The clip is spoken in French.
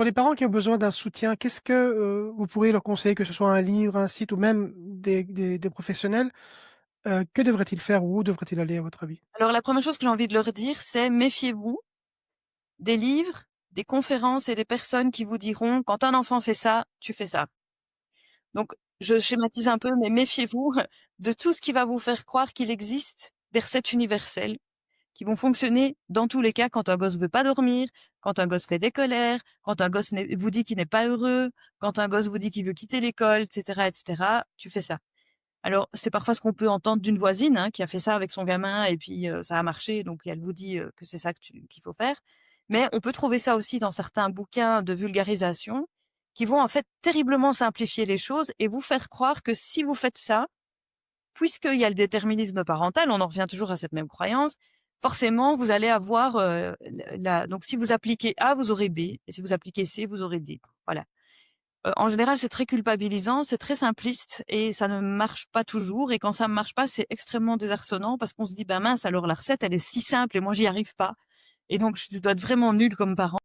Pour les parents qui ont besoin d'un soutien, qu'est-ce que vous pourriez leur conseiller, que ce soit un livre, un site ou même des professionnels, que devraient-ils faire ou où devraient-ils aller à votre avis? Alors la première chose que j'ai envie de leur dire, c'est méfiez-vous des livres, des conférences et des personnes qui vous diront quand un enfant fait ça, tu fais ça. Donc je schématise un peu, mais méfiez-vous de tout ce qui va vous faire croire qu'il existe des recettes universelles qui vont fonctionner dans tous les cas quand un gosse veut pas dormir, quand un gosse fait des colères, quand un gosse vous dit qu'il n'est pas heureux, quand un gosse vous dit qu'il veut quitter l'école, etc., etc. Tu fais ça. Alors, c'est parfois ce qu'on peut entendre d'une voisine hein, qui a fait ça avec son gamin et puis ça a marché, donc elle vous dit que c'est ça qu'il faut faire. Mais on peut trouver ça aussi dans certains bouquins de vulgarisation qui vont en fait terriblement simplifier les choses et vous faire croire que si vous faites ça, puisqu'il y a le déterminisme parental, on en revient toujours à cette même croyance, forcément vous allez avoir donc si vous appliquez A, vous aurez B, et si vous appliquez C, vous aurez D. Voilà. En général, c'est très culpabilisant, c'est très simpliste et ça ne marche pas toujours. Et quand ça ne marche pas, c'est extrêmement désarçonnant parce qu'on se dit, bah mince, alors la recette, elle est si simple et moi, j'y arrive pas. Et donc, je dois être vraiment nulle comme parent.